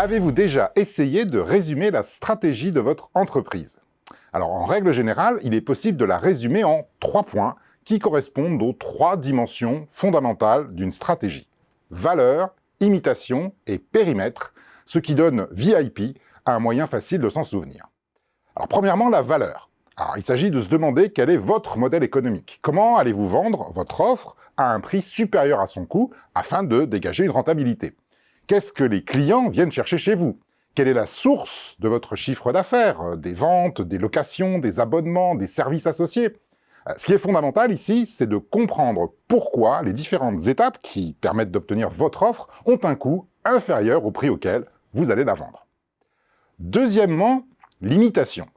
Avez-vous déjà essayé de résumer la stratégie de votre entreprise? Alors, en règle générale, il est possible de la résumer en 3 points qui correspondent aux 3 dimensions fondamentales d'une stratégie. Valeur, imitation et périmètre, ce qui donne VIP à un moyen facile de s'en souvenir. Alors, premièrement, la valeur. Alors, il s'agit de se demander quel est votre modèle économique. Comment allez-vous vendre votre offre à un prix supérieur à son coût afin de dégager une rentabilité? Qu'est-ce que les clients viennent chercher chez vous? Quelle est la source de votre chiffre d'affaires? Des ventes, des locations, des abonnements, des services associés? Ce qui est fondamental ici, c'est de comprendre pourquoi les différentes étapes qui permettent d'obtenir votre offre ont un coût inférieur au prix auquel vous allez la vendre. Deuxièmement, l'imitation.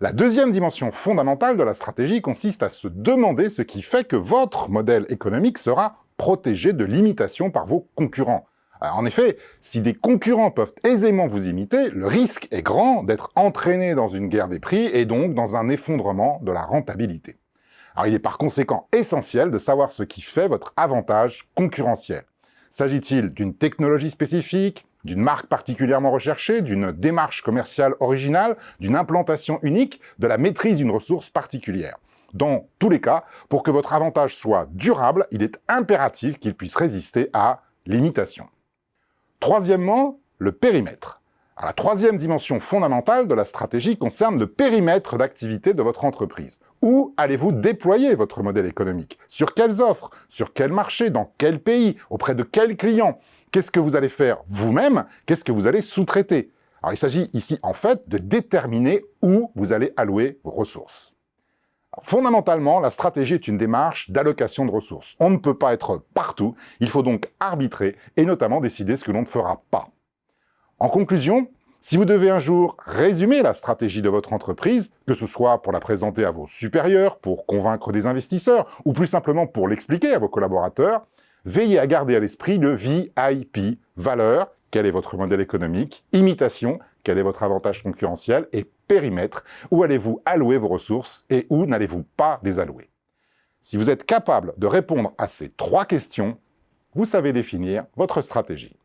La deuxième dimension fondamentale de la stratégie consiste à se demander ce qui fait que votre modèle économique sera protégé de l'imitation par vos concurrents. En effet, si des concurrents peuvent aisément vous imiter, le risque est grand d'être entraîné dans une guerre des prix et donc dans un effondrement de la rentabilité. Alors il est par conséquent essentiel de savoir ce qui fait votre avantage concurrentiel. S'agit-il d'une technologie spécifique, d'une marque particulièrement recherchée, d'une démarche commerciale originale, d'une implantation unique, de la maîtrise d'une ressource particulière? Dans tous les cas, pour que votre avantage soit durable, il est impératif qu'il puisse résister à l'imitation. Troisièmement, le périmètre. Alors, la troisième dimension fondamentale de la stratégie concerne le périmètre d'activité de votre entreprise. Où allez-vous déployer votre modèle économique? Sur quelles offres? Sur quel marché? Dans quel pays? Auprès de quels clients? Qu'est-ce que vous allez faire vous-même? Qu'est-ce que vous allez sous-traiter? Alors, il s'agit ici, en fait, de déterminer où vous allez allouer vos ressources. Alors, fondamentalement, la stratégie est une démarche d'allocation de ressources. On ne peut pas être partout, il faut donc arbitrer et notamment décider ce que l'on ne fera pas. En conclusion, si vous devez un jour résumer la stratégie de votre entreprise, que ce soit pour la présenter à vos supérieurs, pour convaincre des investisseurs, ou plus simplement pour l'expliquer à vos collaborateurs, veillez à garder à l'esprit le VIP, valeur, quel est votre modèle économique, imitation, quel est votre avantage concurrentiel, et périmètre, où allez-vous allouer vos ressources et où n'allez-vous pas les allouer. Si vous êtes capable de répondre à ces 3 questions, vous savez définir votre stratégie.